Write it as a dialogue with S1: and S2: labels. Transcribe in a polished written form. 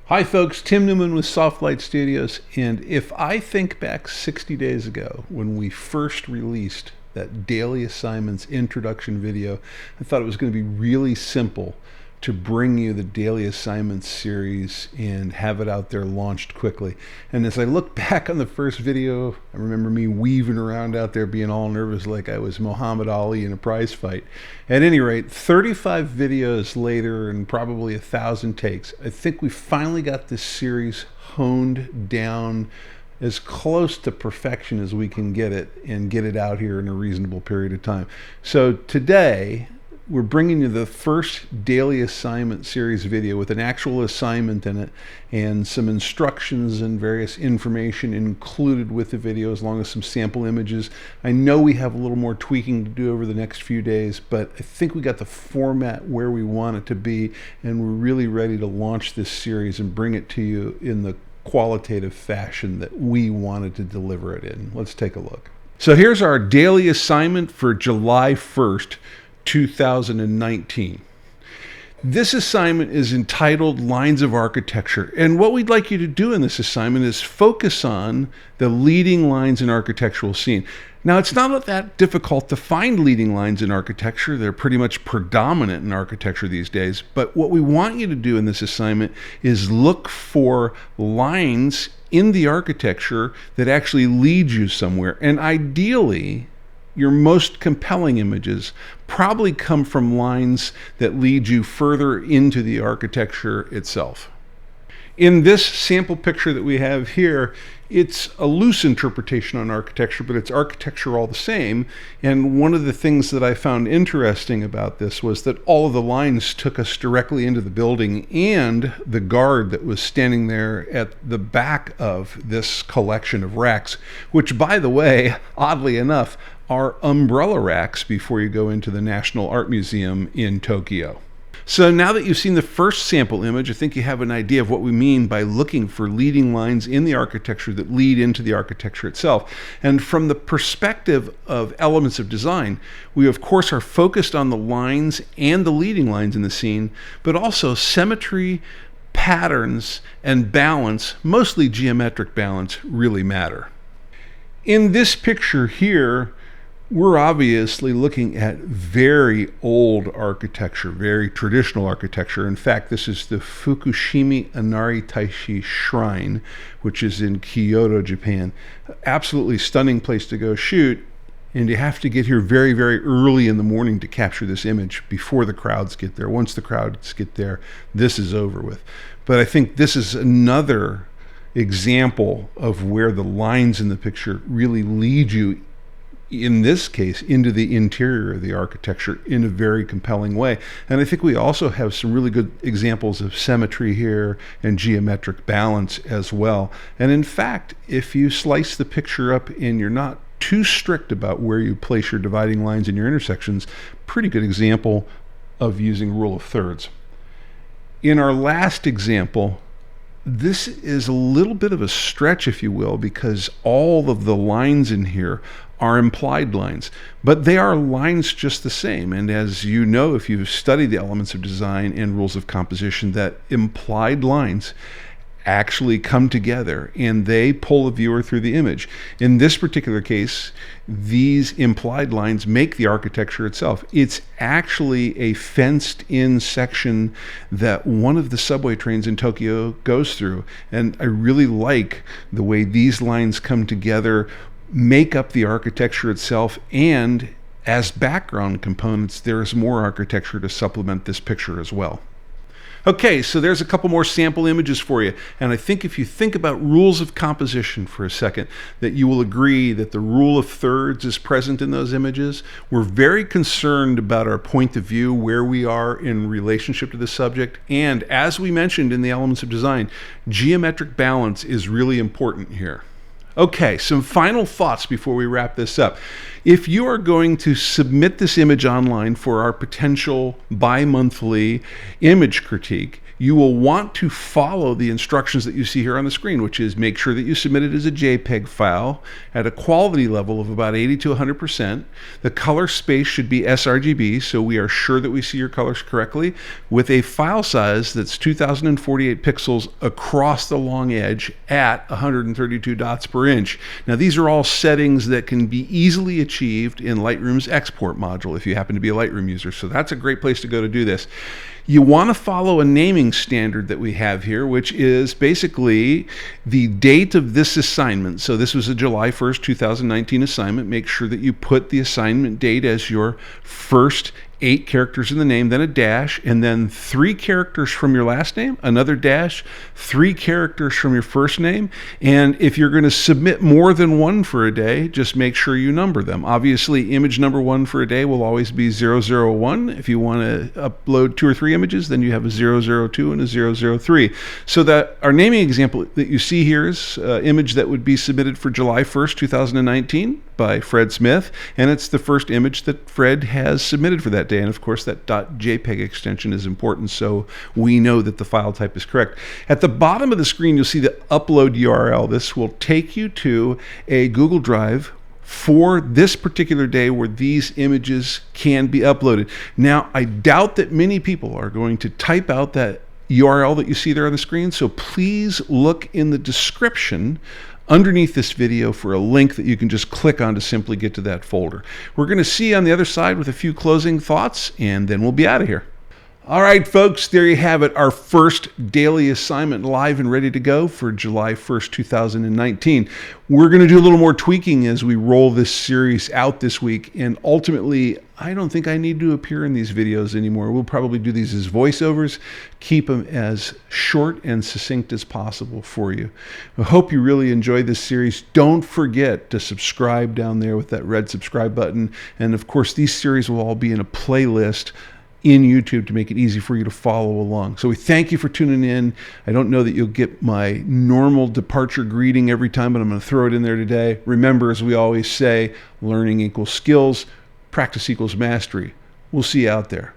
S1: Hi folks, Tim Newman with Lite Studios, and if I think back 60 days ago when we first released that daily assignments introduction video, I thought it was going to be really simple to bring you the daily assignments series and have it out there launched quickly. And as I look back on the first video, I remember me weaving around out there being all nervous like I was Muhammad Ali in a prize fight. At any rate, 35 videos later and probably 1,000 takes, I think we finally got this series honed down as close to perfection as we can get it and get it out here in a reasonable period of time. So today, we're bringing you the first daily assignment series video with an actual assignment in it and some instructions and various information included with the video, as long as some sample images. I know we have a little more tweaking to do over the next few days, but I think we got the format where we want it to be, and we're really ready to launch this series and bring it to you in the qualitative fashion that we wanted to deliver it in. Let's take a look. So here's our daily assignment for July 1st, 2019. This assignment is entitled Lines of Architecture, and what we'd like you to do in this assignment is focus on the leading lines in architectural scene. Now, it's not that difficult to find leading lines in architecture. They're pretty much predominant in architecture these days, but what we want you to do in this assignment is look for lines in the architecture that actually lead you somewhere, and ideally your most compelling images probably come from lines that lead you further into the architecture itself. In this sample picture that we have here, it's a loose interpretation on architecture, but it's architecture all the same. And one of the things that I found interesting about this was that all of the lines took us directly into the building, and the guard that was standing there at the back of this collection of racks, which, by the way, oddly enough, are umbrella racks before you go into the National Art Museum in Tokyo. So now that you've seen the first sample image, I think you have an idea of what we mean by looking for leading lines in the architecture that lead into the architecture itself. And from the perspective of elements of design, we of course are focused on the lines and the leading lines in the scene, but also symmetry, patterns, and balance, mostly geometric balance, really matter. In this picture here, we're obviously looking at very old architecture, very traditional architecture. In fact, this is the Fukushima Inari Taisha Shrine, which is in Kyoto, Japan. Absolutely stunning place to go shoot, and you have to get here very, very early in the morning to capture this image before the crowds get there. Once the crowds get there, this is over with. But I think this is another example of where the lines in the picture really lead you, in this case, into the interior of the architecture in a very compelling way. And I think we also have some really good examples of symmetry here and geometric balance as well. And in fact, if you slice the picture up and you're not too strict about where you place your dividing lines and your intersections, pretty good example of using rule of thirds. In our last example, this is a little bit of a stretch, if you will, because all of the lines in here are implied lines, but they are lines just the same. And as you know, if you've studied the elements of design and rules of composition, that implied lines actually come together and they pull the viewer through the image. In this particular case, these implied lines make the architecture itself. It's actually a fenced-in section that one of the subway trains in Tokyo goes through, and I really like the way these lines come together, make up the architecture itself, and as background components, there's more architecture to supplement this picture as well. Okay, so there's a couple more sample images for you, and I think if you think about rules of composition for a second, that you will agree that the rule of thirds is present in those images. We're very concerned about our point of view, where we are in relationship to the subject, and as we mentioned in the elements of design, geometric balance is really important here. Okay, some final thoughts before we wrap this up. If you are going to submit this image online for our potential bi-monthly image critique, you will want to follow the instructions that you see here on the screen, which is make sure that you submit it as a JPEG file at a quality level of about 80 to 100%. The color space should be sRGB, so we are sure that we see your colors correctly, with a file size that's 2048 pixels across the long edge at 132 dots per inch. Now, these are all settings that can be easily achieved in Lightroom's export module if you happen to be a Lightroom user, so that's a great place to go to do this. You want to follow a naming standard that we have here, which is basically the date of this assignment. So this was a July 1st, 2019 assignment. Make sure that you put the assignment date as your first 8 characters in the name, then a dash, and then 3 characters from your last name, another dash, 3 characters from your first name. And if you're going to submit more than one for a day, just make sure you number them. Obviously, image number 1 for a day will always be 001. If you want to upload 2 or 3 images, then you have a 002 and a 003. So that our naming example that you see here is an image that would be submitted for July 1st, 2019 by Fred Smith, and it's the first image that Fred has submitted for that day. And of course, that .jpeg extension is important, so we know that the file type is correct. At the bottom of the screen, you'll see the upload URL. This will take you to a Google Drive for this particular day where these images can be uploaded. Now, I doubt that many people are going to type out that URL that you see there on the screen, so please look in the description underneath this video for a link that you can just click on to simply get to that folder. We're going to see you on the other side with a few closing thoughts, and then we'll be out of here. All right, folks, there you have it, our first daily assignment live and ready to go for July 1st, 2019. We're going to do a little more tweaking as we roll this series out this week, and ultimately, I don't think I need to appear in these videos anymore. We'll probably do these as voiceovers, keep them as short and succinct as possible for you. I hope you really enjoyed this series. Don't forget to subscribe down there with that red subscribe button, and of course, these series will all be in a playlist in YouTube to make it easy for you to follow along. So we thank you for tuning in. I don't know that you'll get my normal departure greeting every time, but I'm going to throw it in there today. Remember, as we always say, learning equals skills, practice equals mastery. We'll see you out there.